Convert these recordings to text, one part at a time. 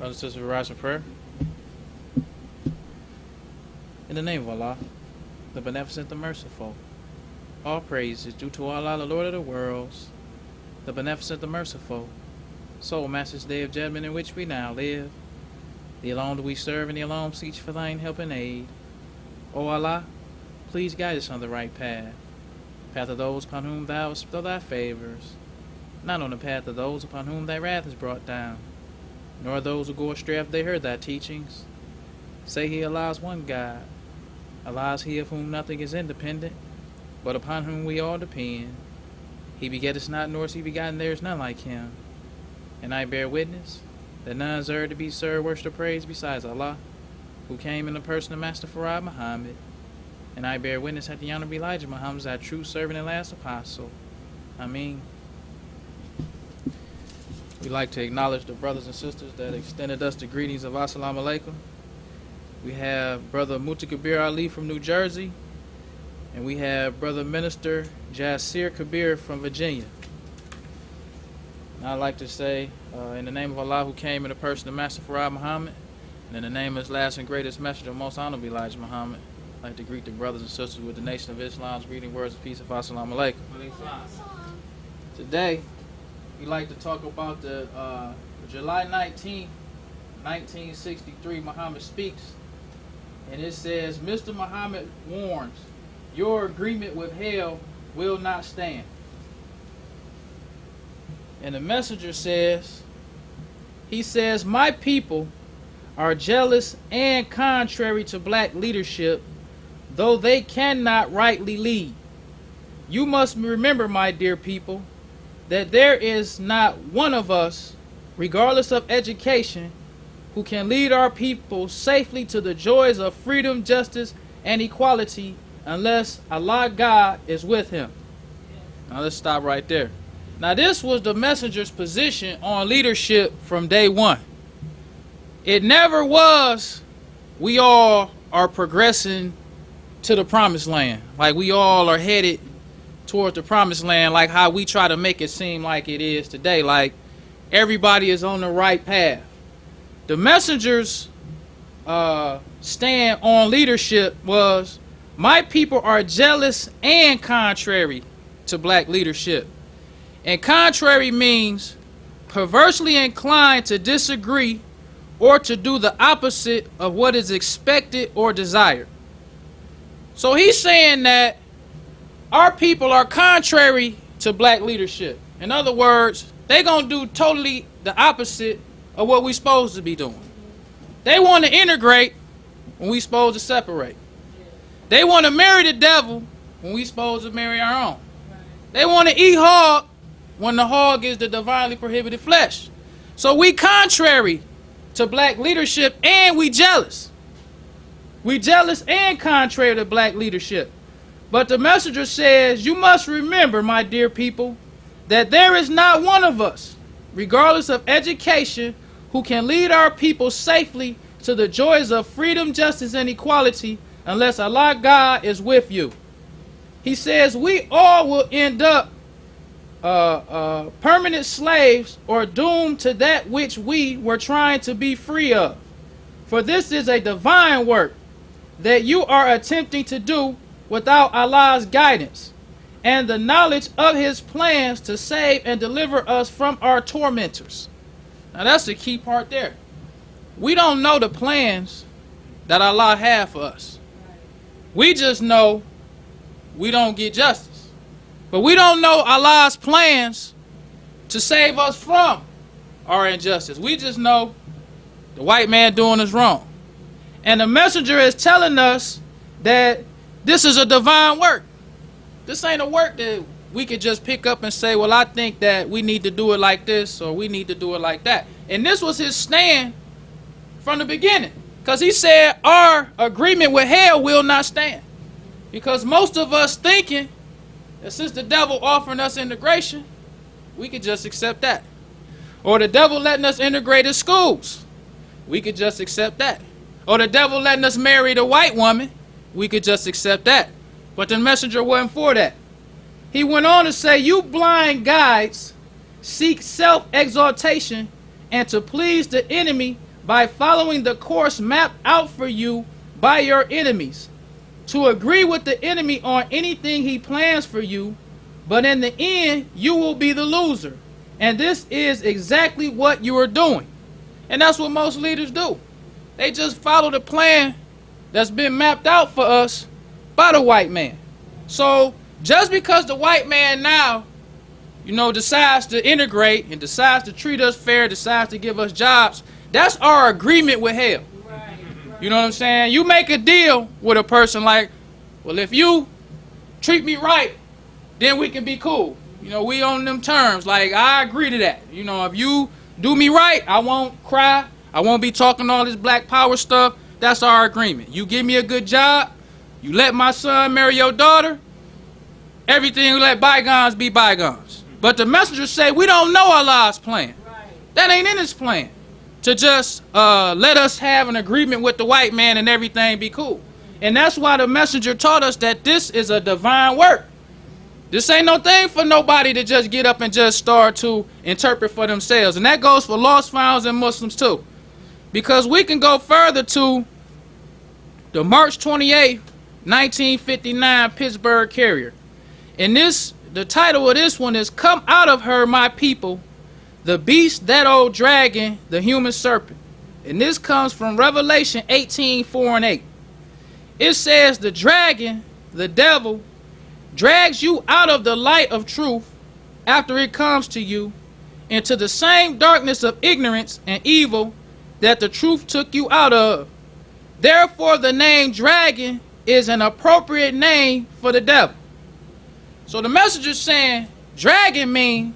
Brothers and sisters, we rise for prayer. In the name of Allah, the Beneficent, the Merciful. All praise is due to Allah, the Lord of the worlds, the Beneficent, the Merciful. Soul Master's Day of Judgment in which we now live. The alone do we serve, and the alone seek for thine help and aid. O Allah, please guide us on the right path. Path of those upon whom thou bestow thy favors. Not on the path of those upon whom thy wrath is brought down. Nor those who go astray after they heard thy teachings. Say he Allah is one God. Allah is he of whom nothing is independent, but upon whom we all depend. He begetteth not, nor is he begotten, there is none like him. And I bear witness that none is to be served, worship, or praise besides Allah, who came in the person of Master Farad Muhammad. And I bear witness that the Honorable Elijah Muhammad is our true servant and last apostle. Ameen. We'd like to acknowledge the brothers and sisters that extended us the greetings of Assalamu Alaikum. We have Brother Mutakabir Ali from New Jersey, and we have Brother Minister Jasir Kabir from Virginia. And I'd like to say, in the name of Allah who came in the person of Master Farad Muhammad, and in the name of his last and greatest messenger, most honorable Elijah Muhammad, I'd like to greet the brothers and sisters with the Nation of Islam's greeting words of peace of Assalamu Alaikum. Today, we'd like to talk about the July 19th, 1963, Muhammad speaks. And it says, Mr. Muhammad warns, your agreement with hell will not stand. And the messenger says, he says, my people are jealous and contrary to black leadership, though they cannot rightly lead. You must remember, my dear people, that there is not one of us, regardless of education, who can lead our people safely to the joys of freedom, justice, and equality unless Allah God is with him. Now let's stop right there. Now this was the messenger's position on leadership from day one. It never was, we all are progressing to the promised land. Like we all are headed toward the promised land, like how we try to make it seem like it is today. Like everybody is on the right path. The messenger's stand on leadership was, my people are jealous and contrary to black leadership. And contrary means perversely inclined to disagree or to do the opposite of what is expected or desired. So he's saying that our people are contrary to black leadership. In other words, they're going to do totally the opposite of what we're supposed to be doing. They want to integrate when we're supposed to separate. They want to marry the devil when we're supposed to marry our own. They want to eat hog when the hog is the divinely prohibited flesh. So we contrary to black leadership, and we jealous. We jealous and contrary to black leadership. But the messenger says, you must remember, my dear people, that there is not one of us, regardless of education, who can lead our people safely to the joys of freedom, justice, and equality unless Allah God is with you. He says we all will end up permanent slaves or doomed to that which we were trying to be free of. For this is a divine work that you are attempting to do without Allah's guidance and the knowledge of his plans to save and deliver us from our tormentors. Now that's the key part there. We don't know the plans that Allah has for us. We just know we don't get justice. But we don't know Allah's plans to save us from our injustice. We just know the white man doing us wrong. And the messenger is telling us that this is a divine work. This ain't a work that we could just pick up and say, well, I think that we need to do it like this or we need to do it like that. And this was his stand from the beginning. Because he said our agreement with hell will not stand. Because most of us thinking that since the devil offering us integration, we could just accept that. Or the devil letting us integrate in schools, we could just accept that. Or the devil letting us marry the white woman, we could just accept that. But the messenger wasn't for that. He went on to say, you blind guides seek self-exaltation and to please the enemy by following the course mapped out for you by your enemies, to agree with the enemy on anything he plans for you, but in the end, you will be the loser. And this is exactly what you are doing. And that's what most leaders do. They just follow the plan that's been mapped out for us by the white man. So just because the white man now, decides to integrate and decides to treat us fair, decides to give us jobs, that's our agreement with hell. You know what I'm saying? You make a deal with a person like, well, if you treat me right, then we can be cool. We on them terms. Like, I agree to that. If you do me right, I won't cry. I won't be talking all this black power stuff. That's our agreement. You give me a good job. You let my son marry your daughter. Everything, let bygones be bygones. But the messengers say, we don't know Allah's plan. That ain't in his plan. To just let us have an agreement with the white man and everything be cool. And that's why the messenger taught us that this is a divine work. This ain't no thing for nobody to just get up and just start to interpret for themselves. And that goes for lost founds and Muslims too. Because we can go further to the March 28, 1959 Pittsburgh Carrier. And the title of this one is "Come Out of Her, My People, the Beast, That Old Dragon, the Human Serpent." And this comes from Revelation 18:4-8. It says, the dragon, the devil, drags you out of the light of truth after it comes to you into the same darkness of ignorance and evil that the truth took you out of. Therefore, the name dragon is an appropriate name for the devil. So the messenger is saying, dragon mean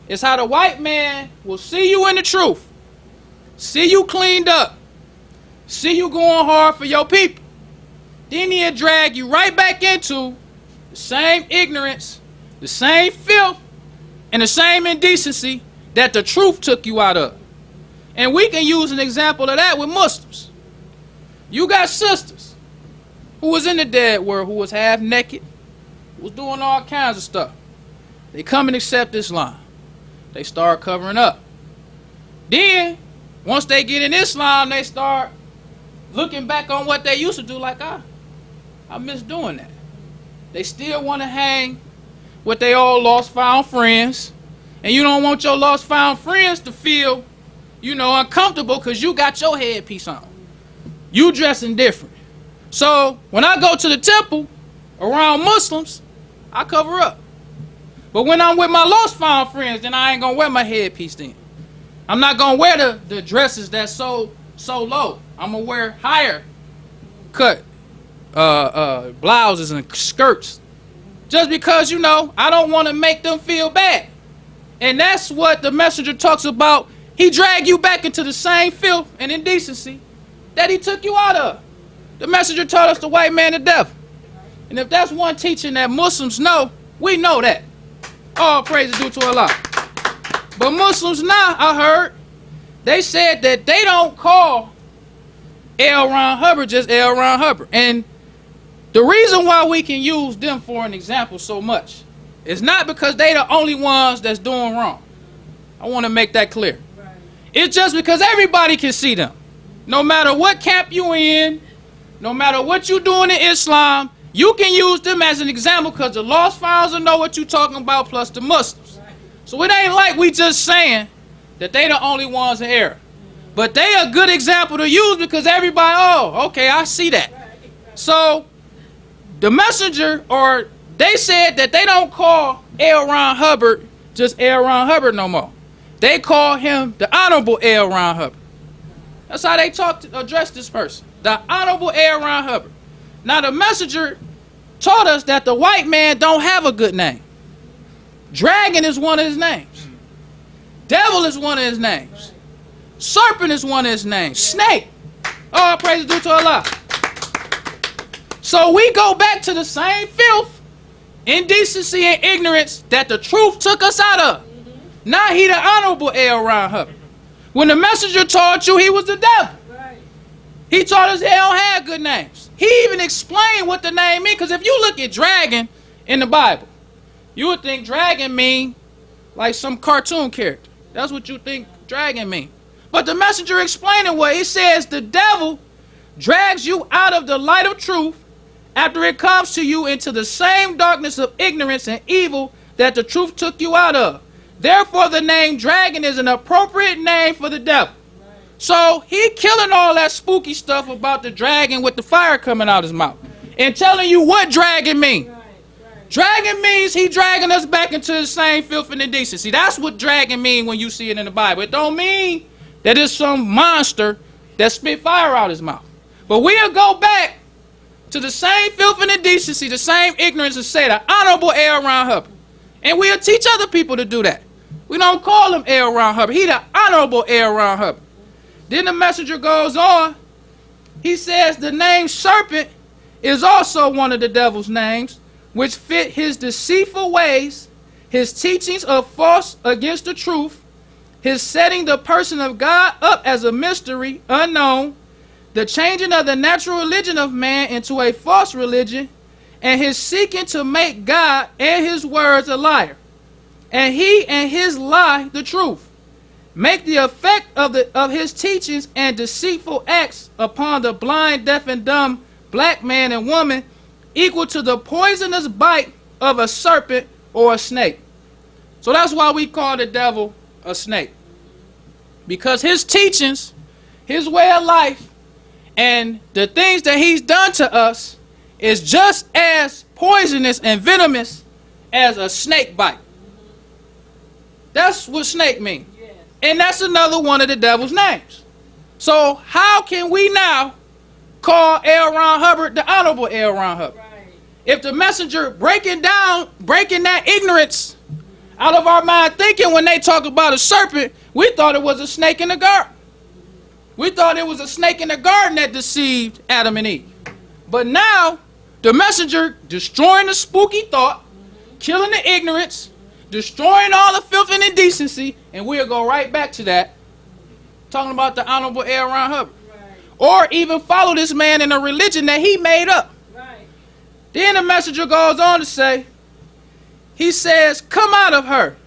is how the white man will see you in the truth, see you cleaned up, see you going hard for your people. Then he'll drag you right back into the same ignorance, the same filth, and the same indecency that the truth took you out of. And we can use an example of that with Muslims. You got sisters who was in the dead world, who was half naked, who was doing all kinds of stuff. They come and accept Islam. They start covering up. Then, once they get in Islam, they start looking back on what they used to do like, I miss doing that. They still want to hang with their old lost found friends. And you don't want your lost found friends to feel, uncomfortable because you got your headpiece on. You dressing different. So when I go to the temple around Muslims, I cover up. But when I'm with my lost found friends, then I ain't going to wear my headpiece then. I'm not going to wear the dresses that's so low. I'm going to wear higher cut blouses and skirts. Just because, I don't want to make them feel bad. And that's what the messenger talks about. He dragged you back into the same filth and indecency that he took you out of. The messenger taught us the white man the devil. And if that's one teaching that Muslims know, we know that. All praise is due to Allah. But Muslims now, I heard, they said that they don't call L. Ron Hubbard just L. Ron Hubbard. And the reason why we can use them for an example so much is not because they the only ones that's doing wrong. I want to make that clear. Right. It's just because everybody can see them. No matter what camp you in, no matter what you doing in Islam, you can use them as an example because the lost files will know what you're talking about, plus the Muslims. Right. So it ain't like we just saying that they the only ones in error. But they a good example to use because everybody, okay, I see that. Right. So the messenger, or they said that they don't call L. Ron Hubbard just L. Ron Hubbard no more. They call him the Honorable L. Ron Hubbard. That's how they address this person. The Honorable L. Ron Hubbard. Now the messenger taught us that the white man don't have a good name. Dragon is one of his names. Devil is one of his names. Serpent is one of his names. Snake. All praise is due to Allah. So we go back to the same filth, indecency, and ignorance that the truth took us out of. Now he the Honorable L. Ron Hubbard. When the messenger taught you, he was the devil. Right. He taught us he don't have good names. He even explained what the name means. Because if you look at dragon in the Bible, you would think dragon mean like some cartoon character. That's what you think dragon mean. But the messenger explaining what it says, the devil drags you out of the light of truth after it comes to you into the same darkness of ignorance and evil that the truth took you out of. Therefore, the name dragon is an appropriate name for the devil. So he killing all that spooky stuff about the dragon with the fire coming out his mouth and telling you what dragon mean. Dragon means he dragging us back into the same filth and indecency. That's what dragon mean when you see it in the Bible. It don't mean that it's some monster that spit fire out his mouth. But we'll go back to the same filth and indecency, the same ignorance, and say the Honorable L. Ron Hubbard. And we'll teach other people to do that. We don't call him L. Ron Hubbard. He the Honorable L. Ron Hubbard. Then the messenger goes on. He says the name serpent is also one of the devil's names, which fit his deceitful ways, his teachings of false against the truth, his setting the person of God up as a mystery unknown, the changing of the natural religion of man into a false religion, and his seeking to make God and his words a liar, and he and his lie the truth, make the effect of his teachings and deceitful acts upon the blind, deaf, and dumb black man and woman equal to the poisonous bite of a serpent or a snake. So that's why we call the devil a snake. Because his teachings, his way of life, and the things that he's done to us is just as poisonous and venomous as a snake bite. That's what snake means. Yes. And that's another one of the devil's names. So how can we now call L. Ron Hubbard the Honorable L. Ron Hubbard? Right. If the messenger breaking that ignorance out of our mind thinking when they talk about a serpent, we thought it was a snake in the garden. We thought it was a snake in the garden that deceived Adam and Eve. But now, the messenger destroying the spooky thought, killing the ignorance, destroying all the filth and indecency, and we'll go right back to that, talking about the Honorable L. Ron Hubbard. Right. Or even follow this man in a religion that he made up. Right. Then the messenger goes on to say, he says, come out of her.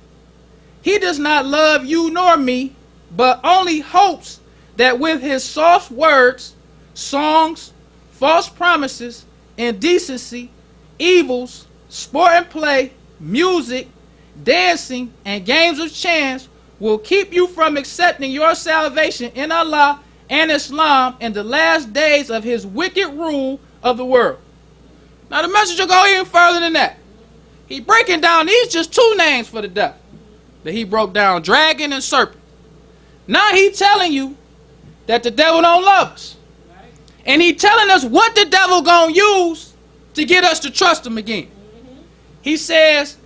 He does not love you nor me, but only hopes that with his soft words, songs, false promises, indecency, evils, sport and play, music, dancing, and games of chance will keep you from accepting your salvation in Allah and Islam in the last days of his wicked rule of the world. Now the messenger go even further than that. He breaking down these just two names for the devil that he broke down, dragon and serpent. Now he telling you that the devil don't love us. Right. And he telling us what the devil gonna use to get us to trust him again. Mm-hmm. He says,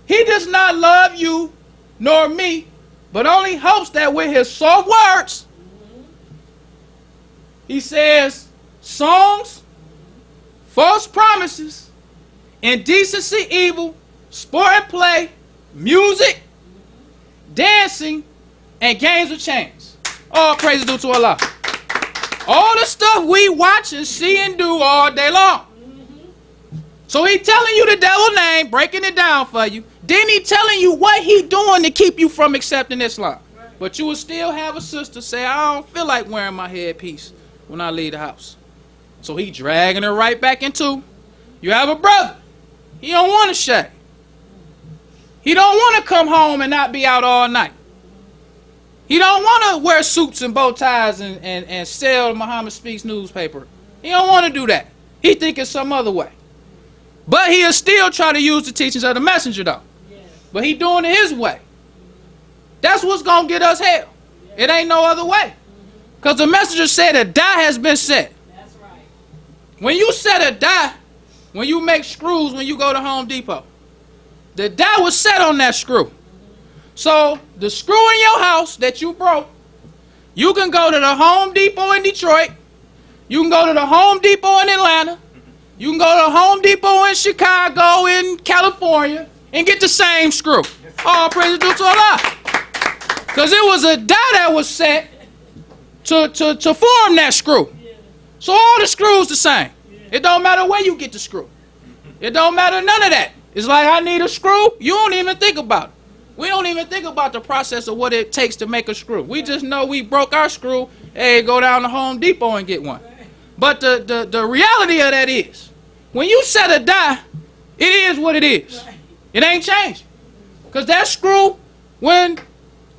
he does not love you nor me, but only hopes that with his soft words, mm-hmm. he says, songs, false promises, indecency, evil, sport and play, music, dancing, and games of chance. All praise due to Allah. All the stuff we watch and see and do all day long. Mm-hmm. So he telling you the devil's name, breaking it down for you. Then he telling you what he doing to keep you from accepting Islam. Right. But you will still have a sister say, I don't feel like wearing my headpiece when I leave the house. So he dragging her right back into, you have a brother. He don't want to shave. He don't want to come home and not be out all night. He don't want to wear suits and bow ties and sell the Muhammad Speaks newspaper. He don't want to do that. He think it's some other way. But he'll still try to use the teachings of the messenger though. Yes. But he doing it his way. That's what's going to get us hell. Yes. It ain't no other way. Because the messenger said a die has been set. That's right. When you set a die, when you make screws when you go to Home Depot, the die was set on that screw. So the screw in your house that you broke, you can go to the Home Depot in Detroit. You can go to the Home Depot in Atlanta. You can go to the Home Depot in Chicago, in California, and get the same screw. All praise due to Allah. Because it was a die that was set to form that screw. So all the screws the same. It don't matter where you get the screw. It don't matter none of that. It's like I need a screw. You don't even think about it. We don't even think about the process of what it takes to make a screw. We just know we broke our screw, hey, go down to Home Depot and get one. But the reality of that is, when you set a die, it is what it is. It ain't changing. Because that screw, when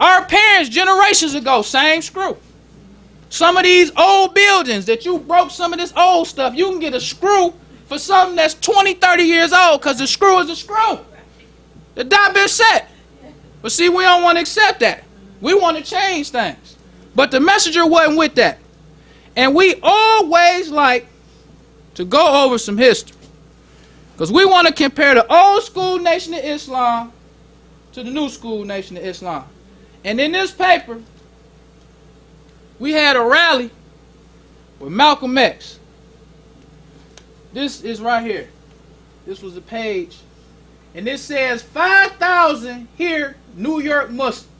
our parents generations ago, same screw. Some of these old buildings that you broke, some of this old stuff, you can get a screw for something that's 20, 30 years old because the screw is a screw. The die been set. But see, we don't want to accept that. We want to change things. But the messenger wasn't with that. And we always like to go over some history. Because we want to compare the old school nation of Islam to the new school nation of Islam. And in this paper, we had a rally with Malcolm X. This is right here. This was the page. And this says 5,000 here, New York Muslim.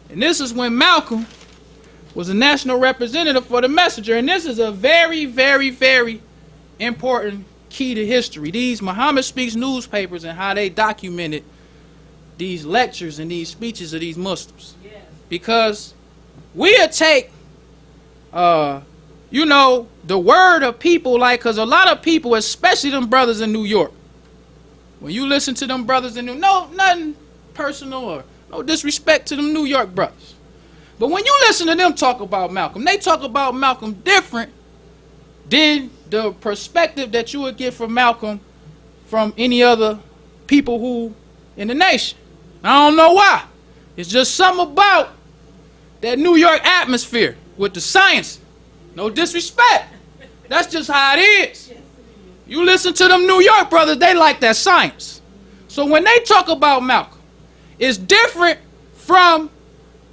And this is when Malcolm was a national representative for the messenger. And this is a very, very, very important key to history. These Muhammad Speaks newspapers and how they documented these lectures and these speeches of these Muslims. Yes. Because we'll take, you know, the word of people, like, because a lot of people, especially them brothers in New York, when you listen to them brothers in New York, no, nothing personal or no disrespect to them New York brothers. But when you listen to them talk about Malcolm, they talk about Malcolm different than the perspective that you would get from Malcolm from any other people who in the nation. I don't know why. It's just something about that New York atmosphere with the science. No disrespect. That's just how it is. You listen to them New York brothers, they like that science. So when they talk about Malcolm, it's different from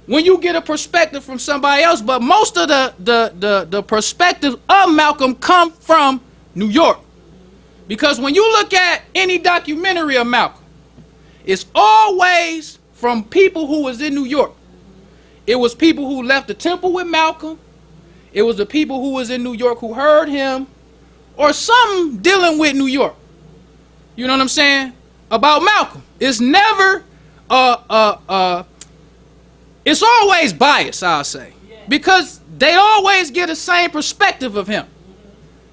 when you get a perspective from somebody else, but most of the perspective of Malcolm come from New York. Because when you look at any documentary of Malcolm, it's always from people who was in New York. It was people who left the temple with Malcolm. It was the people who was in New York who heard him, or something dealing with New York. You know what I'm saying? About Malcolm. It's never it's always biased, I'll say. Because they always get the same perspective of him.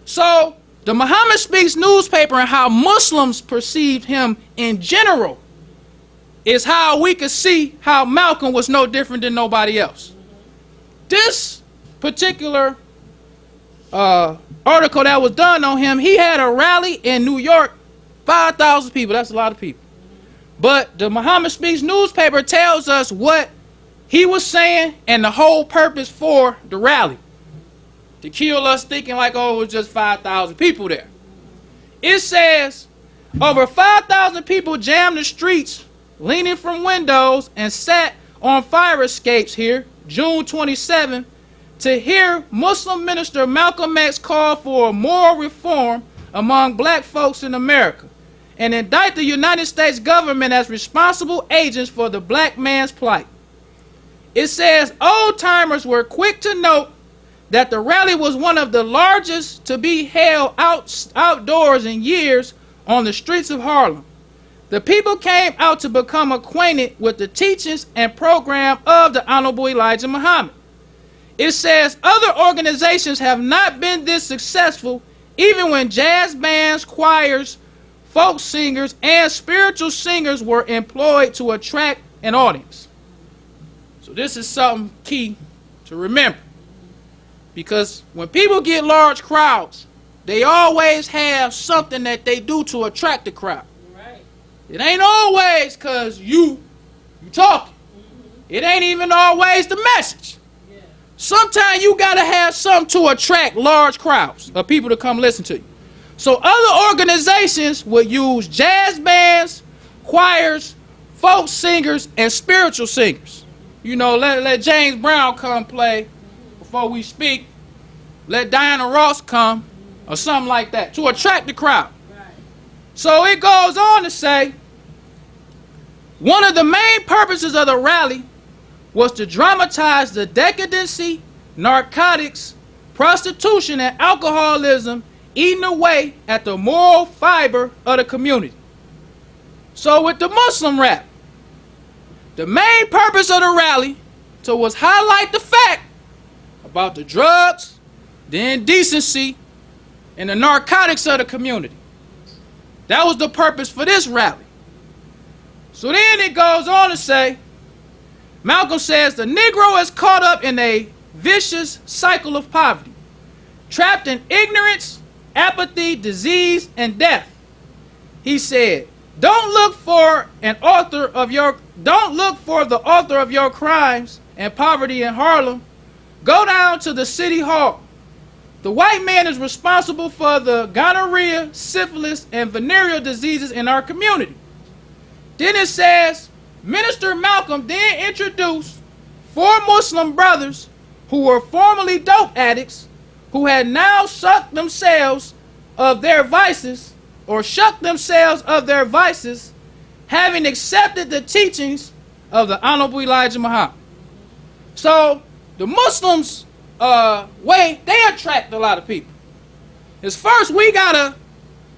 So the Muhammad Speaks newspaper and how Muslims perceived him in general is how we could see how Malcolm was no different than nobody else. This particular article that was done on him, he had a rally in New York, 5,000 people. That's a lot of people. But the Muhammad Speaks newspaper tells us what he was saying and the whole purpose for the rally. To kill us thinking like, oh, it was just 5,000 people there. It says over 5,000 people jammed the streets, leaning from windows and sat on fire escapes here, June 27, to hear Muslim minister Malcolm X call for moral reform among black folks in America and indict the United States government as responsible agents for the black man's plight. It says old-timers were quick to note that the rally was one of the largest to be held outdoors in years on the streets of Harlem. The people came out to become acquainted with the teachings and program of the Honorable Elijah Muhammad. It says other organizations have not been this successful, even when jazz bands, choirs, folk singers, and spiritual singers were employed to attract an audience. So this is something key to remember. Because when people get large crowds, they always have something that they do to attract the crowd. Right. It ain't always because you talking. It ain't even always the message. Yeah. Sometimes you got to have something to attract large crowds of people to come listen to you. So other organizations would use jazz bands, choirs, folk singers, and spiritual singers. You know, let James Brown come play before we speak. Let Diana Ross come or something like that to attract the crowd. Right. So it goes on to say, one of the main purposes of the rally was to dramatize the decadency, narcotics, prostitution, and alcoholism eating away at the moral fiber of the community. So with the Muslim rap, The main purpose of the rally was highlight the fact about the drugs, the indecency, and the narcotics of the community. That was the purpose for this rally. So then it goes on to say, Malcolm says the Negro is caught up in a vicious cycle of poverty, trapped in ignorance, apathy, disease, and death. He said, don't look for the author of your crimes and poverty in Harlem. Go down to the city hall. The white man is responsible for the gonorrhea, syphilis, and venereal diseases in our community. Then it says, Minister Malcolm then introduced 4 Muslim brothers who were formerly dope addicts who had now shucked themselves of their vices, having accepted the teachings of the Honorable Elijah Muhammad. So the Muslims, they attract a lot of people. Is first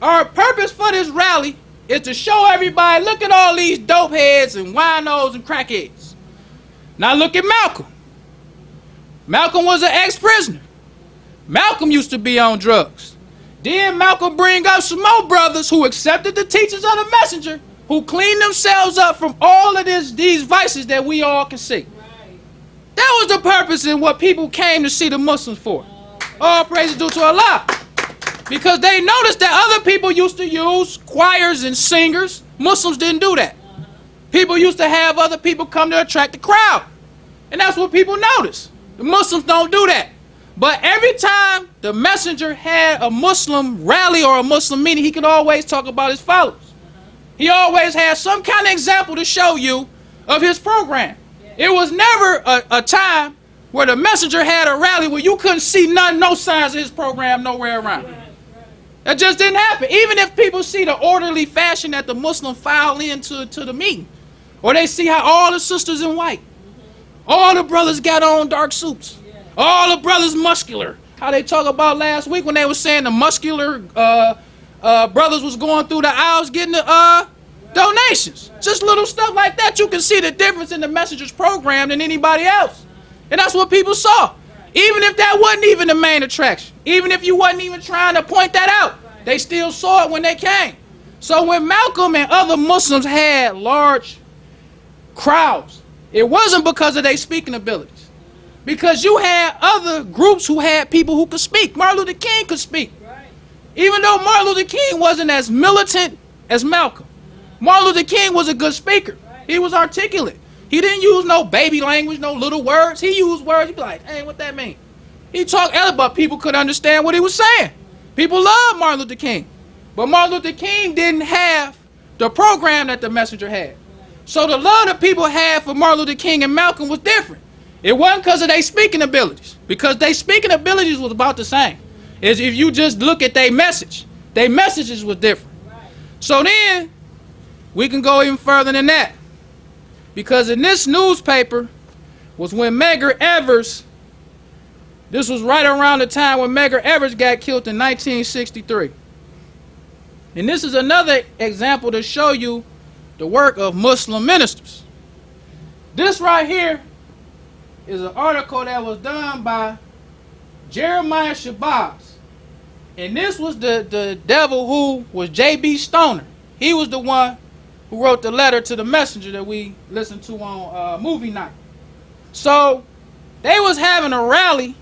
our purpose for this rally is to show everybody, look at all these dope heads and winos and crackheads. Now look at Malcolm. Malcolm was an ex-prisoner. Malcolm used to be on drugs. Then Malcolm bring up some more brothers who accepted the teachings of the messenger, who cleaned themselves up from all of these vices that we all can see. That was the purpose and what people came to see the Muslims for. All praise is due to Allah. Because they noticed that other people used to use choirs and singers. Muslims didn't do that. People used to have other people come to attract the crowd. And that's what people noticed. The Muslims don't do that. But every time the messenger had a Muslim rally or a Muslim meeting, he could always talk about his followers. He always had some kind of example to show you of his program. It was never a time where the messenger had a rally where you couldn't see no signs of his program nowhere around. That just didn't happen. Even if people see the orderly fashion that the Muslim file into the meeting, or they see how all the sisters in white, all the brothers got on dark suits, all the brothers muscular. How they talk about last week when they were saying the muscular brothers was going through the aisles getting the donations. Just little stuff like that. You can see the difference in the messenger's program than anybody else. And that's what people saw. Even if that wasn't even the main attraction. Even if you wasn't even trying to point that out. They still saw it when they came. So when Malcolm and other Muslims had large crowds, it wasn't because of their speaking abilities. Because you had other groups who had people who could speak. Martin Luther King could speak. Even though Martin Luther King wasn't as militant as Malcolm. Martin Luther King was a good speaker. He was articulate. He didn't use no baby language, no little words. He used words. He'd be like, hey, what that mean? He talked eloquent, but people could understand what he was saying. People loved Martin Luther King. But Martin Luther King didn't have the program that the messenger had. So the love that people had for Martin Luther King and Malcolm was different. It wasn't because of their speaking abilities. Because their speaking abilities was about the same. As if you just look at their messages was different. So then, we can go even further than that. Because in this newspaper was when Medgar Evers, this was right around the time when Medgar Evers got killed in 1963. And this is another example to show you the work of Muslim ministers. This right here is an article that was done by Jeremiah Shabazz. And this was the devil who was J.B. Stoner. He was the one who wrote the letter to the messenger that we listened to on movie night. So they was having a rally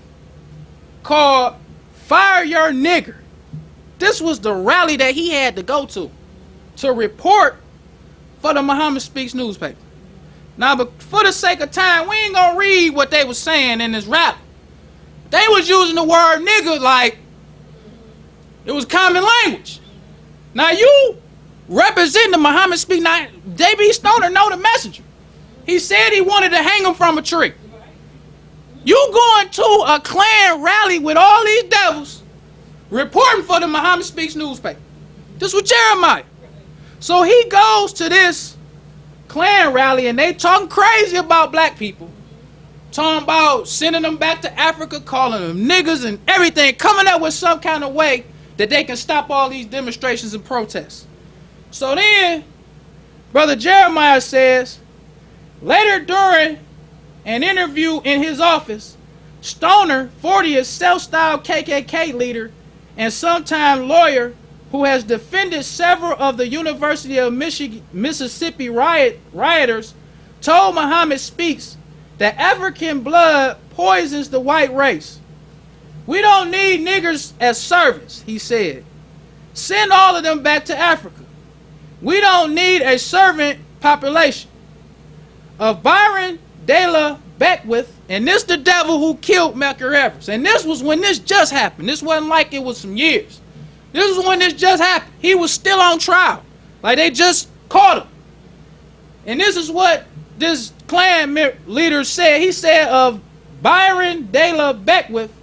called Fire Your Nigger. This was the rally that he had to go to report for the Muhammad Speaks newspaper. Now, but for the sake of time, we ain't gonna read what they was saying in this rally. They was using the word nigger like it was common language. Now you representing the Muhammad Speak, now J.B. Stoner know the messenger. He said he wanted to hang him from a tree. You going to a Klan rally with all these devils reporting for the Muhammad Speaks newspaper. This was Jeremiah. So he goes to this Klan rally and they talking crazy about black people. Talking about sending them back to Africa, calling them niggas and everything, coming up with some kind of way that they can stop all these demonstrations and protests. So then, Brother Jeremiah says, Later during an interview in his office, Stoner, 40, is self-styled KKK leader and sometime lawyer who has defended several of the University of Mississippi rioters, told Muhammad Speaks that African blood poisons the white race. We don't need niggers as servants, he said. Send all of them back to Africa. We don't need a servant population. Of Byron de la Beckwith, and this the devil who killed Medgar Evers. And this was when this just happened. This wasn't like it was some years. This was when this just happened. He was still on trial. Like they just caught him. And this is what this Klan leader said. He said of Byron de la Beckwith,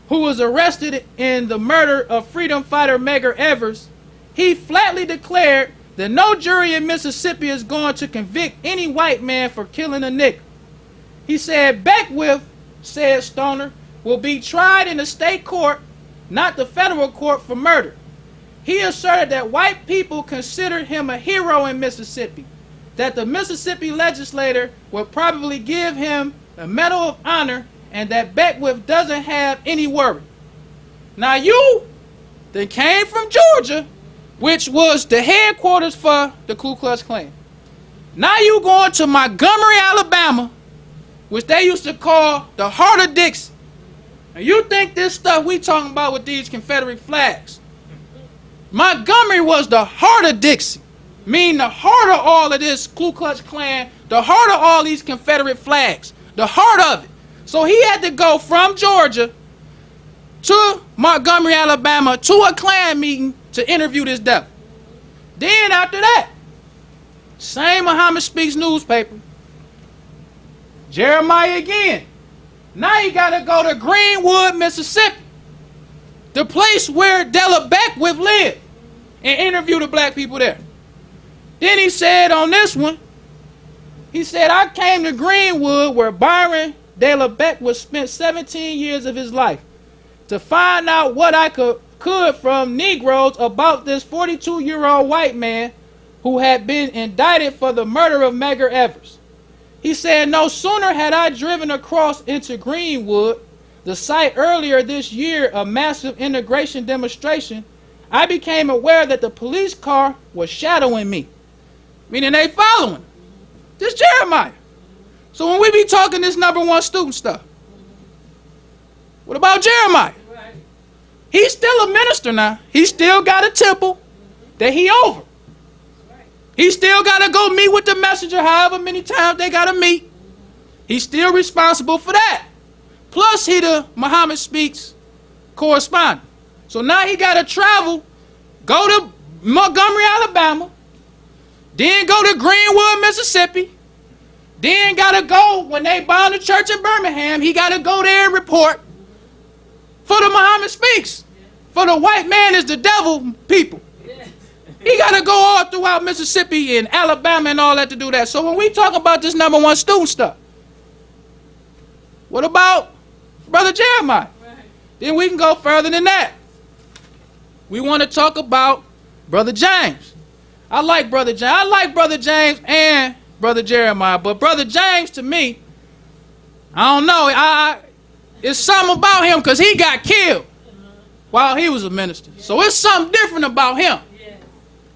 who was arrested in the murder of freedom fighter Medgar Evers, he flatly declared that no jury in Mississippi is going to convict any white man for killing a nigger. He said Beckwith, said Stoner, will be tried in the state court, not the federal court, for murder. He asserted that white people considered him a hero in Mississippi, that the Mississippi legislature would probably give him a Medal of Honor, and that Beckwith doesn't have any worry. Now you that came from Georgia, which was the headquarters for the Ku Klux Klan. Now you going to Montgomery, Alabama, which they used to call the heart of Dixie. And you think this stuff we talking about with these Confederate flags. Montgomery was the heart of Dixie, meaning the heart of all of this Ku Klux Klan, the heart of all these Confederate flags, the heart of it. So he had to go from Georgia to Montgomery, Alabama, to a Klan meeting to interview this devil. Then after that, same Muhammad Speaks newspaper, Jeremiah again. Now you got to go to Greenwood, Mississippi, the place where Della Beckwith lived, and interview the black people there. Then he said on this one, he said, I came to Greenwood where Byron Della Beckwith spent 17 years of his life to find out what I could from Negroes about this 42-year-old white man who had been indicted for the murder of Medgar Evers. He said, no sooner had I driven across into Greenwood, the site earlier this year of massive integration demonstration, I became aware that the police car was shadowing me, meaning they following. This Jeremiah. So when we be talking this #1 student stuff, what about Jeremiah? He's still a minister now. He still got a temple that he over. He still got to go meet with the messenger however many times they got to meet. He's still responsible for that. Plus he the Muhammad Speaks correspondent. So now he got to travel, go to Montgomery, Alabama, then go to Greenwood, Mississippi, then got to go, when they bombed the church in Birmingham, he got to go there and report for the Muhammad Speaks. For the white man is the devil people. He got to go all throughout Mississippi and Alabama and all that to do that. So when we talk about this #1 student stuff, what about Brother Jeremiah? Then we can go further than that. We want to talk about Brother James. I like Brother James. I like Brother James and Brother Jeremiah. But Brother James, to me, I don't know. It's something about him because he got killed while he was a minister. So it's something different about him.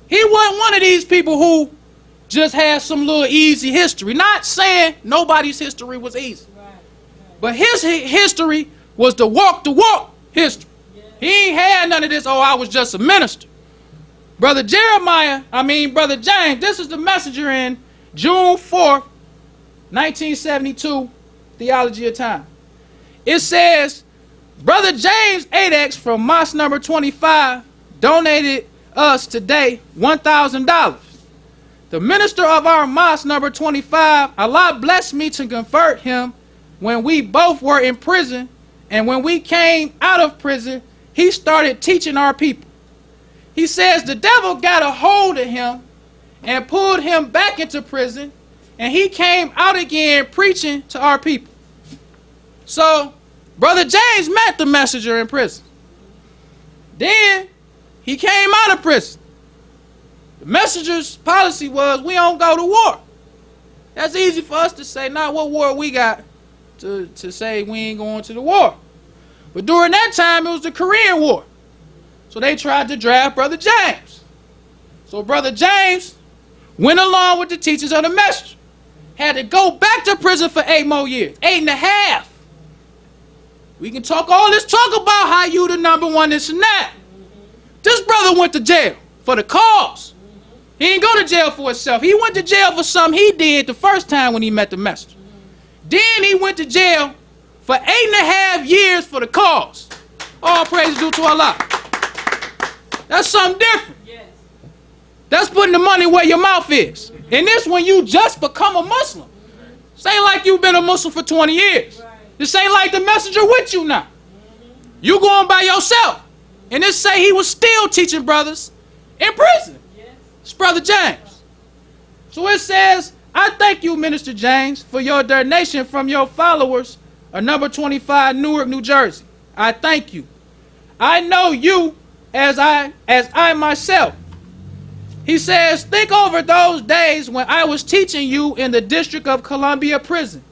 He wasn't one of these people who just had some little easy history. Not saying nobody's history was easy. But his history was the walk history. He ain't had none of this, oh, I was just a minister. Brother Brother James, this is the messenger in June 4th, 1972, Theology of Time. It says, Brother James Adex from Mosque number 25 donated us today $1,000. The minister of our mosque number 25, Allah blessed me to convert him when we both were in prison, and when we came out of prison, he started teaching our people. He says the devil got a hold of him and pulled him back into prison, and he came out again preaching to our people. So Brother James met the messenger in prison. Then he came out of prison. The messenger's policy was, we don't go to war. That's easy for us to say, nah, what war we got to say we ain't going to the war. But during that time, it was the Korean War. So they tried to draft Brother James. So Brother James went along with the teachings of the messenger. Had to go back to prison for 8 more years. 8.5. We can talk all this talk about how you the number one, this and that. This brother went to jail for the cause. He didn't go to jail for himself. He went to jail for something he did the first time when he met the messenger. Then he went to jail for 8.5 years for the cause. All praise due to Allah. That's something different. Yes. That's putting the money where your mouth is. And this when you just become a Muslim. This ain't like you've been a Muslim for 20 years. Right. This ain't like the messenger with you now. You going by yourself. And this say he was still teaching brothers in prison. Yes. It's Brother James. So it says, I thank you, Minister James, for your donation from your followers of number 25, Newark, New Jersey. I thank you. I know you as I myself. He says, think over those days when I was teaching you in the District of Columbia prison.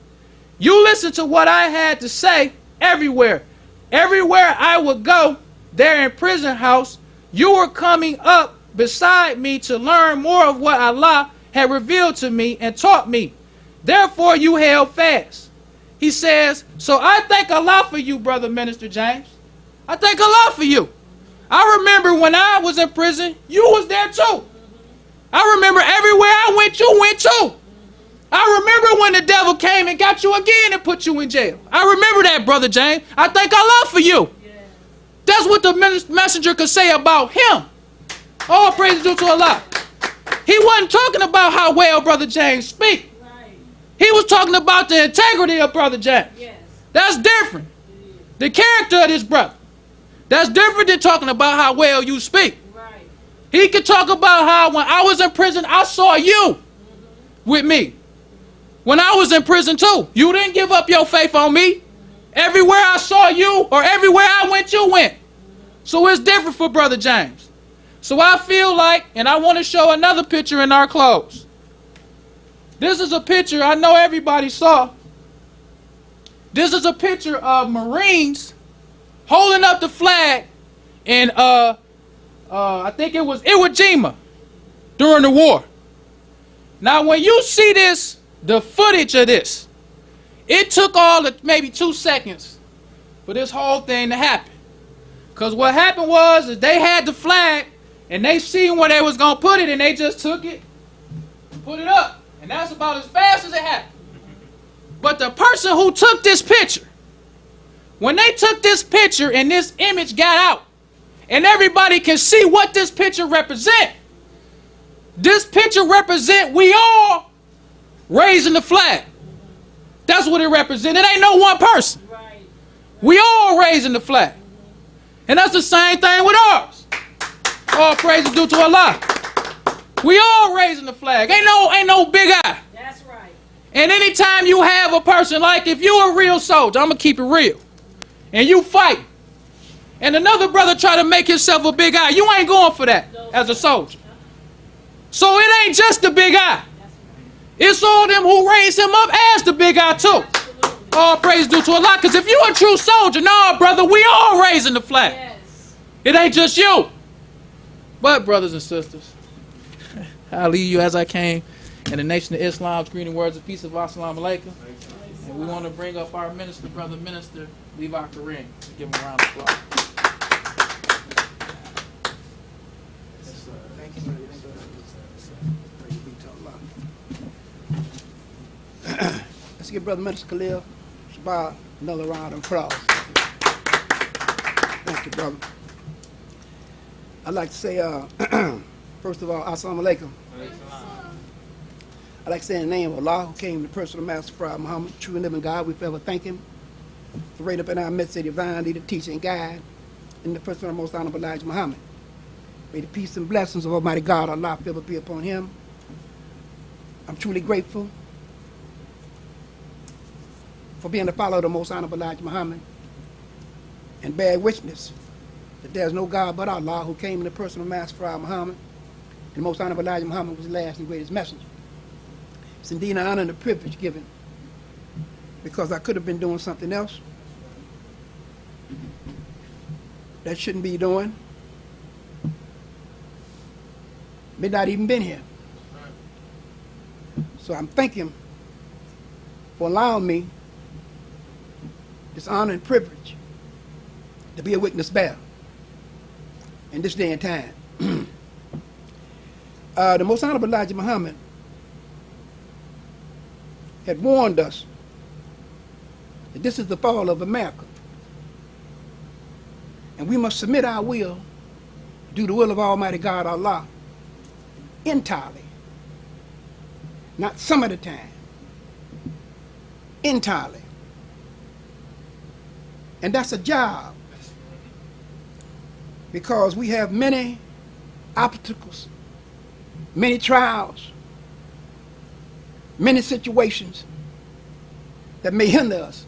You listened to what I had to say everywhere. Everywhere I would go, there in prison house, you were coming up beside me to learn more of what Allah had revealed to me and taught me. Therefore you held fast. He says, so I thank Allah for you, Brother Minister James. I thank Allah for you. I remember when I was in prison, you was there too. I remember everywhere I went, you went too. I remember when the devil came and got you again and put you in jail. I remember that, Brother James. I thank Allah for you. Yes. That's what the messenger could say about him. All praise due to Allah. He wasn't talking about how well Brother James speak. Right. He was talking about the integrity of Brother James. Yes. That's different. The character of this brother. That's different than talking about how well you speak. Right. He could talk about how when I was in prison, I saw you with me. When I was in prison too, you didn't give up your faith on me. Everywhere I saw you or everywhere I went, you went. So it's different for Brother James. So I feel like, and I want to show another picture in our clothes. This is a picture I know everybody saw. This is a picture of Marines holding up the flag in I think it was Iwo Jima during the war. Now when you see this, the footage of this, it took all of maybe 2 seconds for this whole thing to happen. Because what happened was is they had the flag and they seen where they was going to put it and they just took it and put it up. And that's about as fast as it happened. But the person who took this picture, when they took this picture and this image got out and everybody can see what this picture represent, this picture represent we all raising the flag. That's what it represents. It ain't no one person. Right. We all raising the flag. And that's the same thing with ours. All praise is due to Allah. We all raising the flag. Ain't no big eye. That's right. And anytime you have a person, like if you a real soldier, I'm going to keep it real, and you fight, and another brother try to make himself a big eye, you ain't going for that as a soldier. So it ain't just the big eye. It's all them who raised him up as the big eye too. All praise due to Allah. Because if you a true soldier, no, brother, we all raising the flag. Yes. It ain't just you. But, brothers and sisters, I leave you as I came in the Nation of Islam's greeting words of peace of Assalamu alaikum. And we want to bring up our minister, Brother Minister Levi Karim. Give him a round of applause. Thank you. Let's give Brother Minister Khalil, Shabazz, another round of applause. Thank you, brother. I'd like to say, first of all, Assalamu alaikum. I'd like to say in the name of Allah, who came in the personal master Prophet Muhammad, true and living God, we forever thank him for raising up in our midst a divine leader, teacher, and guide in the person of the most honorable Elijah Muhammad. May the peace and blessings of Almighty God, Allah, forever be upon him. I'm truly grateful for being a follower of the most honorable Elijah Muhammad and bear witness that there's no God but Allah, who came in the person of Master Prophet Muhammad. And the most honorable Elijah Muhammad was the last and greatest messenger. It's indeed an honor and a privilege given because I could have been doing something else that shouldn't be doing. May not even been here. So I'm thanking for allowing me this honor and privilege to be a witness bearer in this day and time. The Most Honorable Elijah Muhammad had warned us that this is the fall of America, and we must submit our will, do the will of Almighty God Allah, entirely, not some of the time, entirely. And that's a job, because we have many obstacles, many trials, many situations that may hinder us.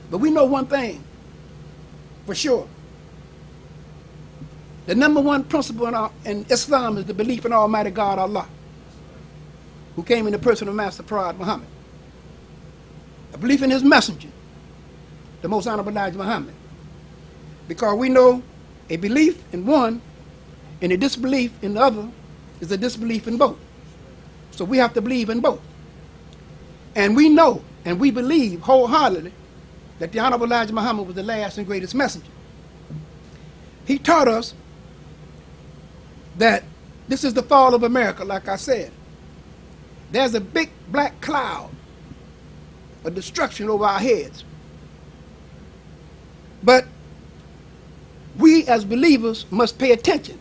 But we know one thing for sure. The number one principle in Islam is the belief in Almighty God Allah, who came in the person of Master Prophet Muhammad. A belief in his messenger, the Most Honorable Elijah Muhammad. Because we know a belief in one and a disbelief in the other is a disbelief in both. So we have to believe in both. And we know and we believe wholeheartedly that the Honorable Elijah Muhammad was the last and greatest messenger. He taught us that this is the fall of America, like I said. There's a big black cloud of destruction over our heads. But we as believers must pay attention.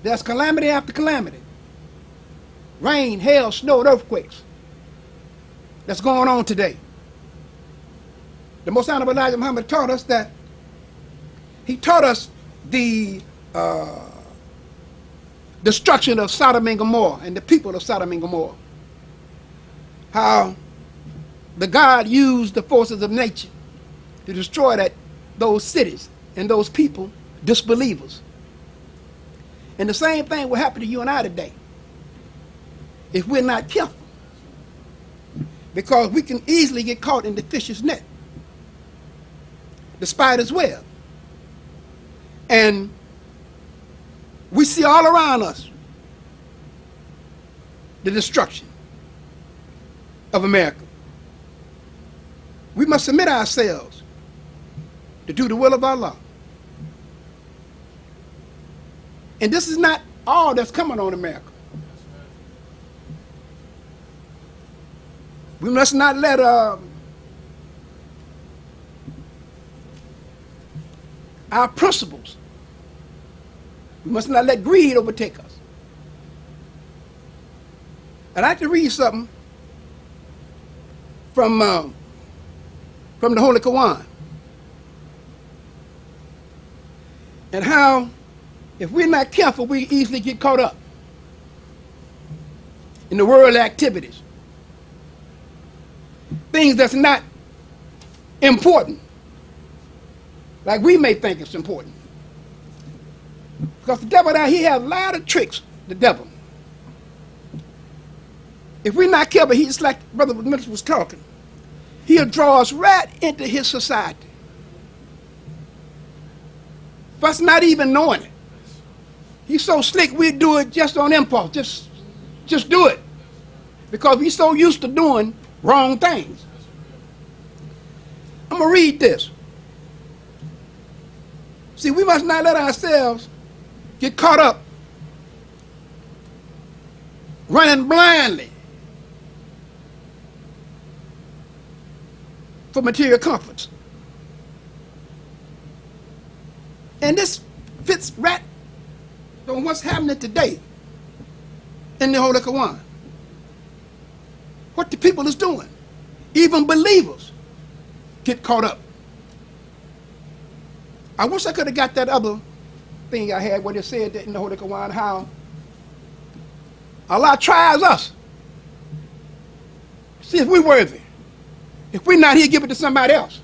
There's calamity after calamity. Rain, hail, snow, and earthquakes that's going on today. The Most Honorable Elijah Muhammad taught us that he taught us the destruction of Sodom and Gomorrah and the people of Sodom and Gomorrah. How the God used the forces of nature to destroy those cities and those people, disbelievers. And the same thing will happen to you and I today if we're not careful, because we can easily get caught in the fish's net, the spider's web. And we see all around us the destruction of America. We must submit ourselves to do the will of Allah. And this is not all that's coming on America. We must not let our principles, we must not let greed overtake us. I'd like to read something from the Holy Quran, and how if we're not careful, we easily get caught up in the world activities, things that's not important, like we may think it's important. Because the devil now, he has a lot of tricks, the devil. If we're not careful, he's like Brother Minister was talking, he'll draw us right into his society, for us not even knowing it. He's so slick, we do it just on impulse, just do it, because we're so used to doing wrong things. I'm going to read this. See, we must not let ourselves get caught up running blindly for material comforts. And this fits right on what's happening today in the Holy Quran. What the people is doing. Even believers get caught up. I wish I could have got that other thing I had where it said that in the Holy Quran how Allah tries us. See if we're worthy. If we're not here, give it to somebody else.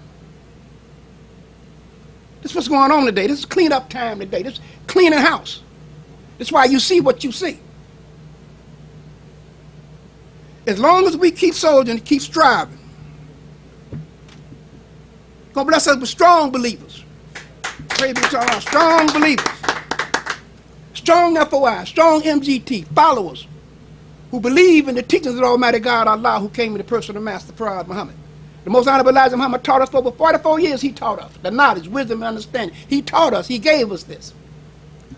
This is what's going on today. This is clean up time today. This is cleaning house. That's why you see what you see. As long as we keep soldiering and keep striving, gonna bless us with strong believers. Praise be to God. Strong believers. Strong FOI, strong MGT, followers who believe in the teachings of the Almighty God, Allah, who came in the person of Master Prophet Muhammad. The most honorable Elijah Muhammad taught us for over 44 years. He taught us the knowledge, wisdom, and understanding. He taught us. He gave us this.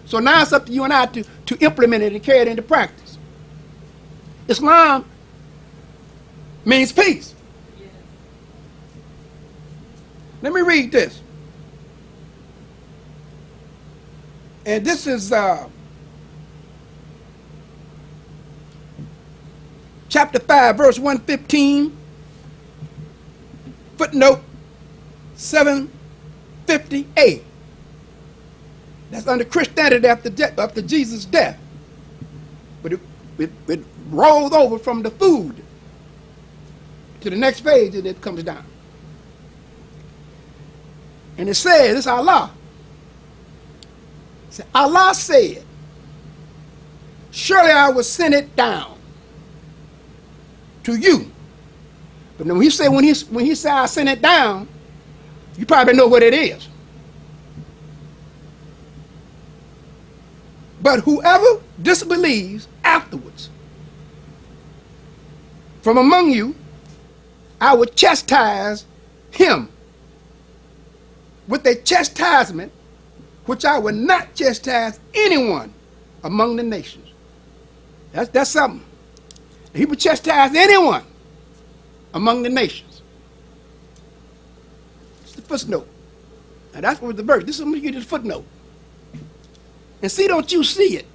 So now it's up to you and I to implement it and carry it into practice. Islam means peace. Yeah. Let me read this. And this is chapter 5, verse 115, footnote 750a. That's under Christianity after Jesus' death. But it rolls over from the food to the next page, and it comes down. And it says, it's Allah. It says, Allah said, surely I will send it down to you. But when he said I send it down, you probably know what it is. But whoever disbelieves afterwards from among you, I will chastise him with a chastisement which I will not chastise anyone among the nations. That's something. He would chastise anyone among the nations. It's the footnote. Now that's what the verse. This is what you get the footnote. And see, don't you see it?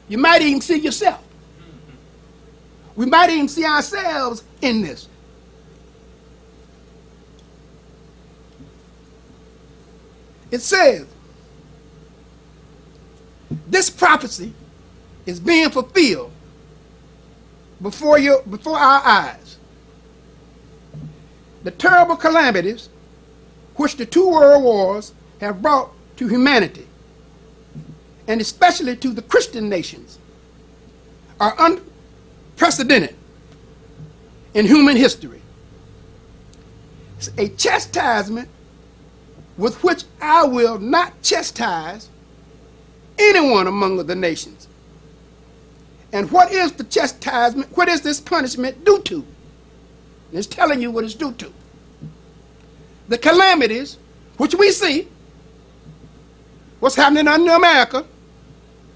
You might even see yourself. We might even see ourselves in this. It says, this prophecy is being fulfilled before our eyes. The terrible calamities which the two world wars have brought to humanity, and especially to the Christian nations, are unprecedented in human history. It's a chastisement with which I will not chastise anyone among the nations. And what is the chastisement? What is this punishment due to? And it's telling you what it's due to. The calamities which we see, what's happening under America.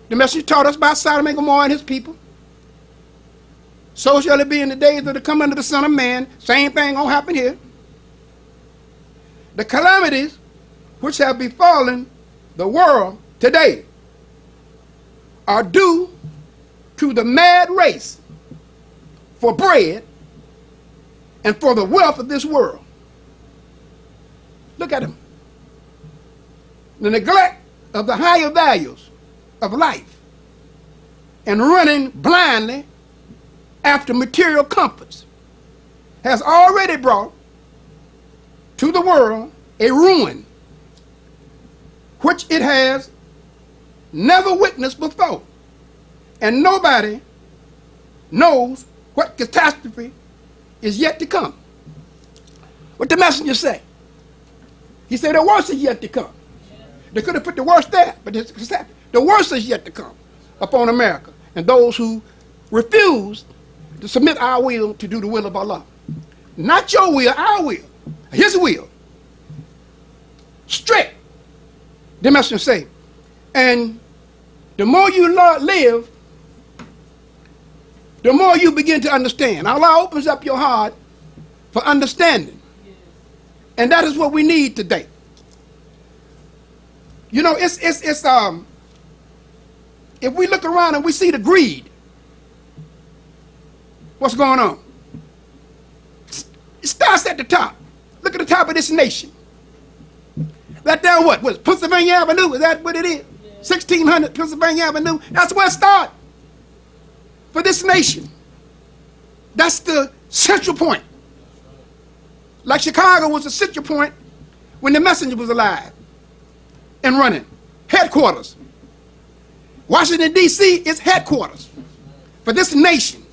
The message taught us about Sodom and Gomorrah and his people. So shall it be in the days of the coming of the Son of Man. Same thing gonna happen here. The calamities which have befallen the world today are due to the mad race for bread and for the wealth of this world. Look at them. The neglect of the higher values of life and running blindly after material comforts has already brought to the world a ruin which it has never witnessed before. And nobody knows what catastrophe is yet to come. What the messenger say? He said the worst is yet to come. They could have put the worst there, but the worst is yet to come upon America and those who refuse to submit our will to do the will of Allah. Not your will, our will, his will. Strict, the messenger say. And the more you live, the more you begin to understand. Allah opens up your heart for understanding. And that is what we need today. You know, if we look around and we see the greed, what's going on? It starts at the top. Look at the top of this nation. That down what? What's Pennsylvania Avenue? Is that what it is? 1600 Pennsylvania Avenue. That's where it started. For this nation. That's the central point. Like Chicago was the central point when the messenger was alive and running. Headquarters. Washington, D.C. is headquarters for this nation.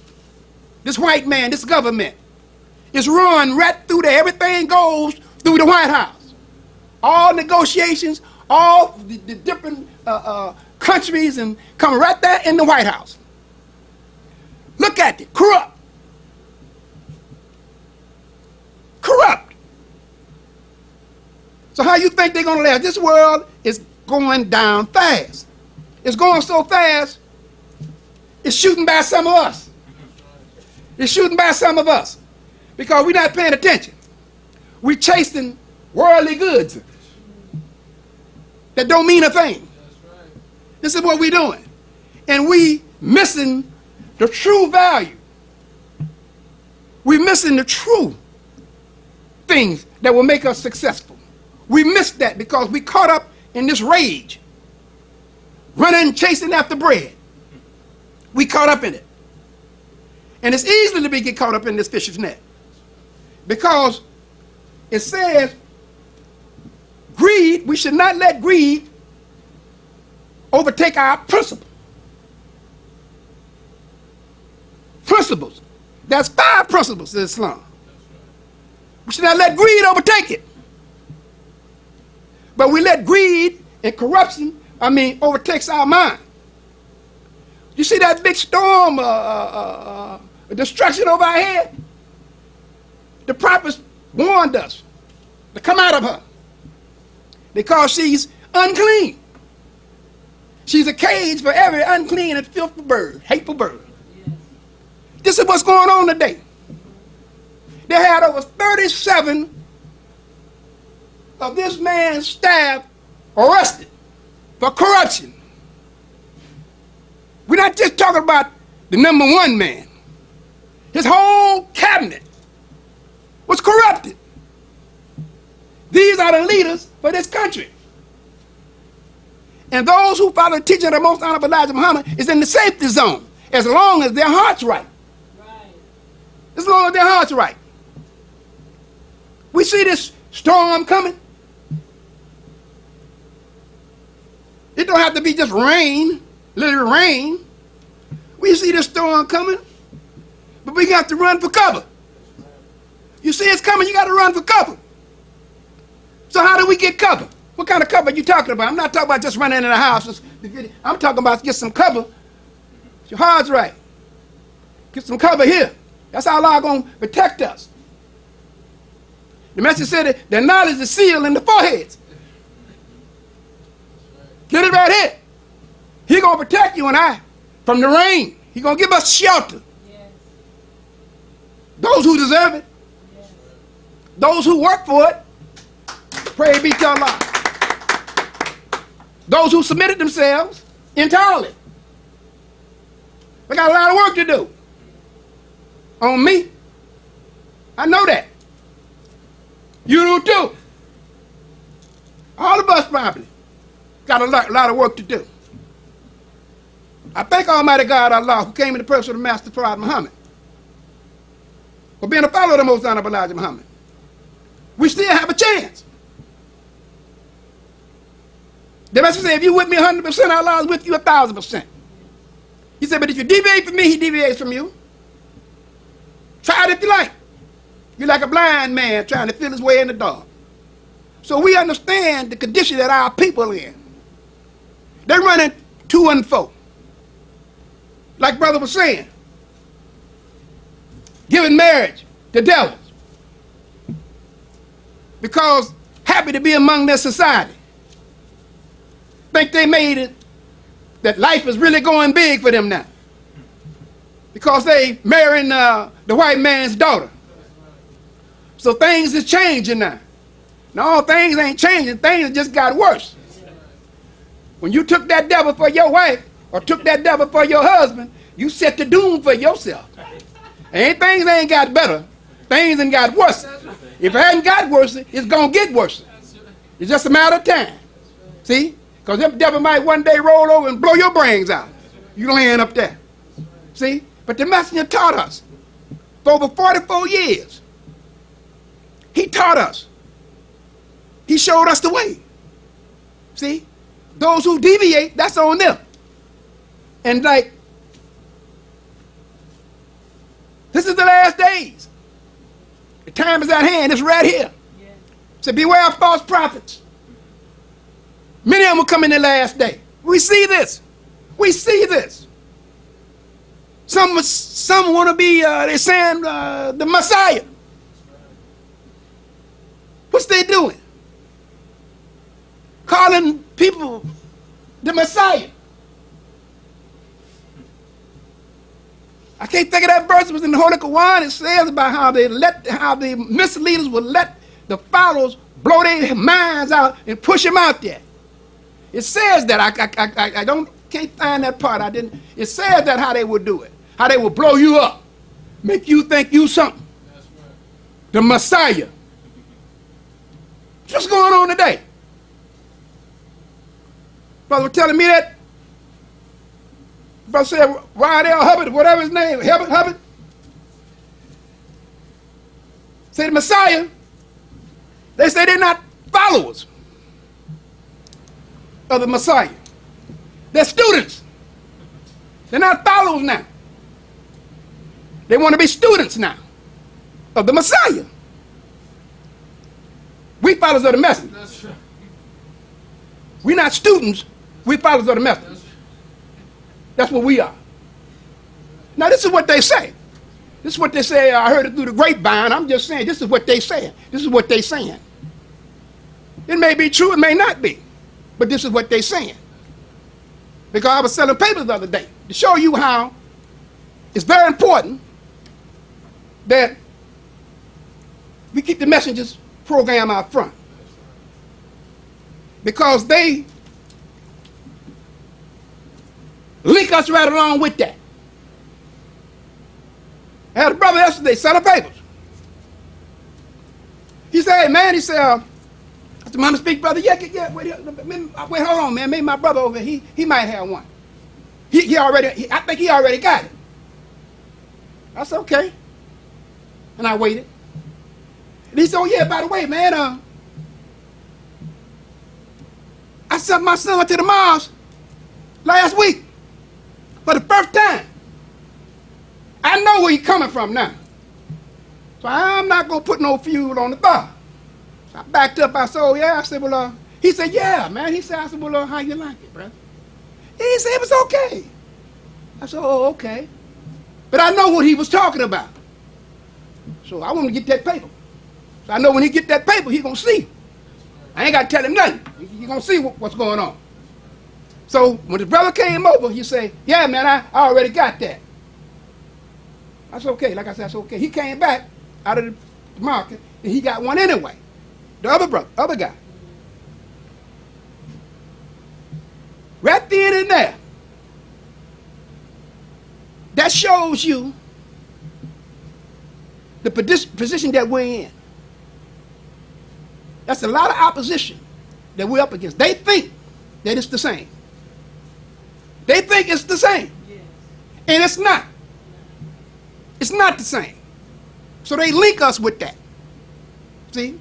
this white man, this government, is run right through there. Everything goes through the White House. All negotiations, all the different countries, and come right there in the White House. Look at it, corrupt. Corrupt. So how you think they're going to last? This world is going down fast. It's going so fast, it's shooting by some of us. It's shooting by some of us because we're not paying attention. We're chasing worldly goods that don't mean a thing. This is what we're doing. And we missing the true value. We're missing the true things that will make us successful. We missed that because we caught up in this rage, running, chasing after bread. We caught up in it. And it's easy to get caught up in this fish's net because it says greed, we should not let greed overtake our principle. Principles. There's 5 principles in Islam. We should not let greed overtake it. But we let greed and corruption, overtakes our mind. You see that big storm, destruction over our head? The prophets warned us to come out of her because she's unclean. She's a cage for every unclean and filthy bird, hateful bird. Yes. This is what's going on today. They had over 37 of this man's staff arrested for corruption. We're not just talking about the #1 man. His whole cabinet was corrupted. These are the leaders for this country. And those who follow the teaching of the Most Honorable Elijah Muhammad is in the safety zone as long as their heart's right. As long as their heart's right. We see this storm coming. It don't have to be just rain, literal rain. We see this storm coming, but we got to run for cover. You see it's coming, you got to run for cover. So how do we get cover? What kind of cover are you talking about? I'm not talking about just running in the house. I'm talking about get some cover. Your heart's right. Get some cover here. That's how Allah going to protect us. The message said that the knowledge is sealed in the foreheads. Get it right here. He's going to protect you and I from the rain. He's going to give us shelter. Yes. Those who deserve it. Yes. Those who work for it. Praise be to Allah. Those who submitted themselves entirely. They got a lot of work to do. On me. I know that. You do too. All of us probably got a lot of work to do. I thank Almighty God Allah who came in the person of the Master Prophet Muhammad for being a follower of the Most Honorable Elijah Muhammad. We still have a chance. The Master said, if you with me 100%, Allah is with you 1,000%. He said, but if you deviate from me, he deviates from you. Try it if you like. You're like a blind man trying to feel his way in the dark. So we understand the condition that our people are in. They're running to and fro. Like brother was saying, giving marriage to devils because happy to be among their society. Think they made it, that life is really going big for them now because they marrying the white man's daughter. So things is changing now. No, things ain't changing. Things just got worse. When you took that devil for your wife or took that devil for your husband, you set the doom for yourself. And things ain't got better. Things ain't got worse. If it hadn't got worse, it's going to get worse. It's just a matter of time. See? Because that devil might one day roll over and blow your brains out. You laying up there. See? But the messenger taught us for over 44 years. He taught us. He showed us the way. See? Those who deviate, that's on them. And like This is the last days. The time is at hand. It's right here. So beware of false prophets. Many of them will come in the last day. We see this. We see this. Some want to be, they're saying, the Messiah. What's they doing? Calling people the Messiah. I can't think of that verse. It was in the Holy Quran. It says about how the misleaders would let the followers blow their minds out and push them out there. It says that. I can't find that part. It says that how they would do it. How they would blow you up, make you think you something. That's right. The Messiah. What's going on today? Brother was telling me that. Brother said, Rydell Hubbard, whatever his name, Hubbard. Say the Messiah. They say they're not followers of the Messiah. They're students. They're not followers now. They want to be students now of the Messiah. We followers of the messenger. That's right. We're not students. We followers of the messenger. That's what we are. Now this is what they say. This is what they say. I heard it through the grapevine. I'm just saying this is what they say. This is what they're saying. It may be true, it may not be. But this is what they're saying. Because I was selling papers the other day to show you how it's very important that we keep the messengers program out front. Because they link us right along with that. I had a brother yesterday selling papers. He said, hey man, he said, I said, Mama speak, brother. Yeah, wait, hold on, man. Maybe my brother over here, he might have one. I think he already got it. I said, okay. And I waited. And he said, oh yeah, by the way, man, I sent my son to the Mars last week for the first time. I know where he's coming from now. So I'm not going to put no fuel on the fire. So I backed up. I said, oh yeah. I said, well, he said, yeah, man. He said, I said, well, how you like it, brother? He said, it was okay. I said, oh, okay. But I know what he was talking about. So I want to get that paper. So I know when he get that paper, he going to see. I ain't got to tell him nothing. He going to see what's going on. So when the brother came over, he said, yeah, man, I already got that. I said, okay. Like I said, that's okay. He came back out of the market, and he got one anyway. The other guy. Right then and there. That shows you the position that we're in. That's a lot of opposition that we're up against. They think that it's the same. They think it's the same. Yes. And it's not. It's not the same. So they link us with that. See?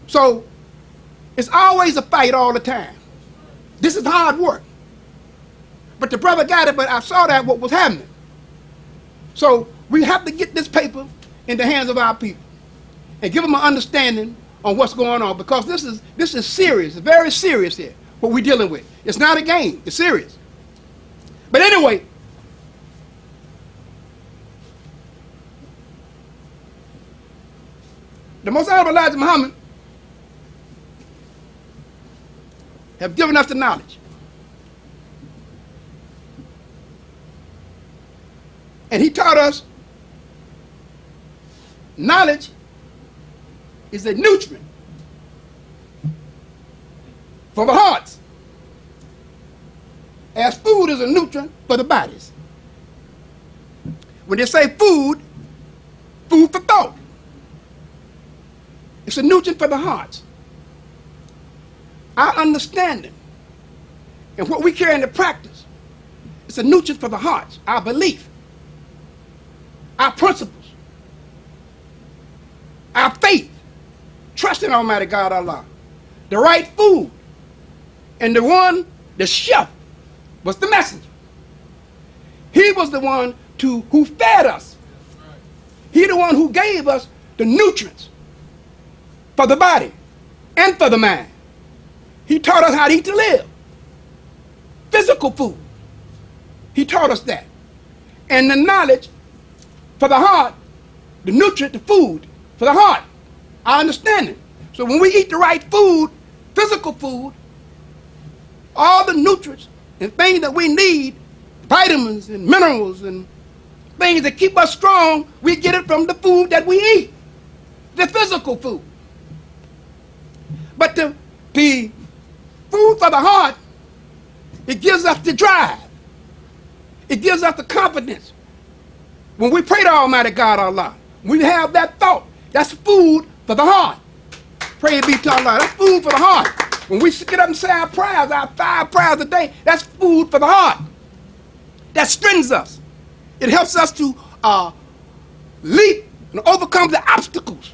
So it's always a fight all the time. This is hard work. But the brother got it, but I saw that what was happening. So we have to get this paper in the hands of our people and give them an understanding on what's going on, because this is serious. It's very serious here, what we're dealing with. It's not a game. It's serious. But anyway, the Most Honorable Elijah Muhammad have given us the knowledge. And he taught us knowledge is a nutrient for the hearts, as food is a nutrient for the bodies. When they say food, food for thought. It's a nutrient for the hearts. Our understanding and what we carry into practice, it's a nutrient for the hearts, our belief, our principles, our faith, trust in Almighty God Allah. The right food, and the chef was the messenger. He was the one who fed us He the one who gave us the nutrients for the body and for the mind. He taught us how to eat to live. Physical food. He taught us that. And the knowledge for the heart, the nutrient, the food for the heart, our understanding. So when we eat the right food, physical food, all the nutrients and things that we need, vitamins and minerals and things that keep us strong, we get it from the food that we eat, the physical food. But the food for the heart, it gives us the drive. It gives us the confidence. When we pray to Almighty God, Allah, we have that thought. That's food for the heart. Praise be to Allah. That's food for the heart. When we get up and say our prayers, our 5 prayers a day, that's food for the heart. That strengthens us. It helps us to leap and overcome the obstacles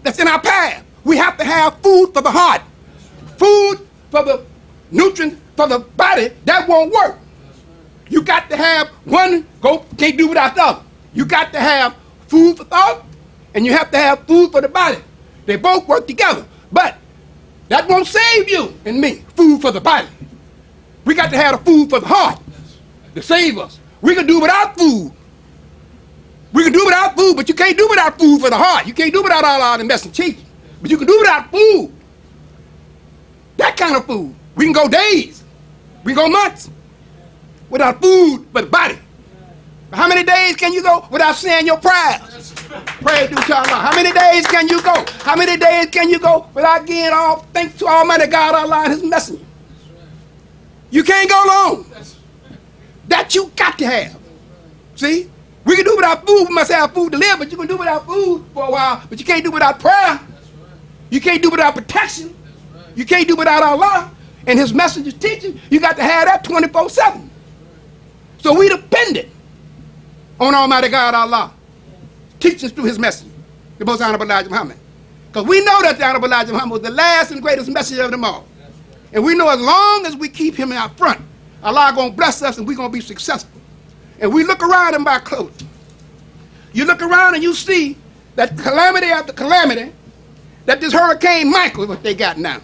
that's in our path. We have to have food for the heart. Food for the nutrients for the body, that won't work. You got to have one, can't do without the other. You got to have food for thought, and you have to have food for the body. They both work together. But that won't save you and me, food for the body. We got to have the food for the heart to save us. We can do without food. We can do without food, but you can't do without food for the heart. You can't do without all our messing teaching. But you can do without food. That kind of food. We can go days. We can go months without food for the body. But how many days can you go without saying your prayers? Praise to Allah. How many days can you go? How many days can you go without giving all thanks to Almighty God, Allah, and His messenger? You can't go long. That you got to have. See? We can do without food. We must have food to live, but you can do without food for a while, but you can't do without prayer. You can't do without protection. You can't do without Allah and His messenger's teaching. You got to have that 24/7. So we dependent on Almighty God, Allah, teaching us through His messenger, the most honorable Elijah Muhammad. Because we know that the honorable Elijah Muhammad was the last and greatest messenger of them all. And we know as long as we keep him out front, Allah going to bless us and we're going to be successful. And we look around in our clothes. You look around and you see that calamity after calamity, that this Hurricane Michael, what they got now,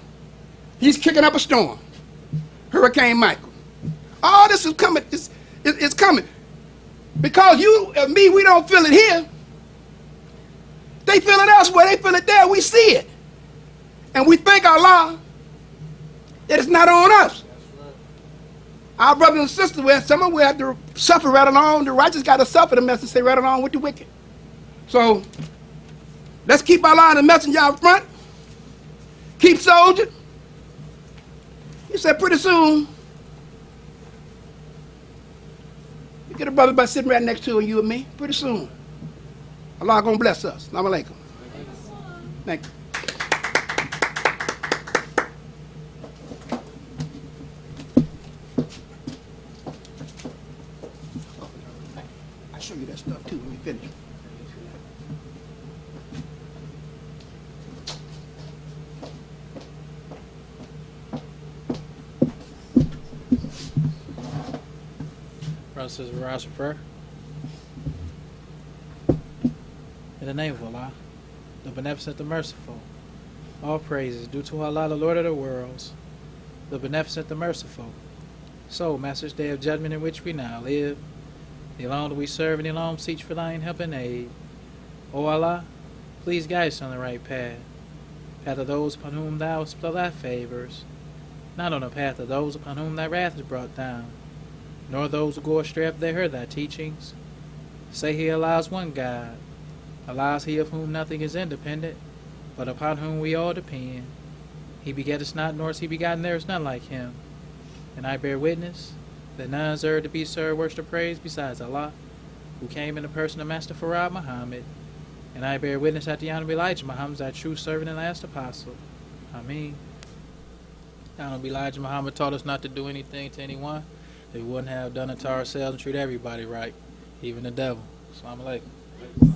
he's kicking up a storm. Hurricane Michael. All this is coming. It's coming. Because you and me, we don't feel it here. They feel it elsewhere. They feel it there. We see it. And we thank Allah that it's not on us. Our brothers and sisters, some of us have to suffer right along. The righteous got to suffer, the message say, right along with the wicked. So let's keep Allah and the messenger out front. Keep soldiering. He said pretty soon, you get a brother by sitting right next to you and me. Pretty soon, Allah gonna bless us. Assalamu alaikum. Thank you. I'll show you that stuff too when we finish. Brothers and sisters, prayer. In the name of Allah, the beneficent, the merciful, all praises due to Allah, the Lord of the worlds, the beneficent, the merciful. So, Master's Day of Judgment in which we now live, the alone do we serve and the alone seek for thine help and aid. O Allah, please guide us on the right path, path of those upon whom thou hast bestowed thy favors, not on the path of those upon whom thy wrath is brought down, nor those who go astray after they heard thy teachings. Say he allows one God, allows he of whom nothing is independent, but upon whom we all depend. He begetteth not, nor is he begotten, there is none like him. And I bear witness that none is to be served, worship, or praise besides Allah, who came in the person of Master Farad Muhammad. And I bear witness that the Honorable Elijah Muhammad is thy true servant and last apostle. Ameen. The Honorable Elijah Muhammad taught us not to do anything to anyone that we wouldn't have done it to ourselves and treat everybody right, even the devil. Assalamu alaikum.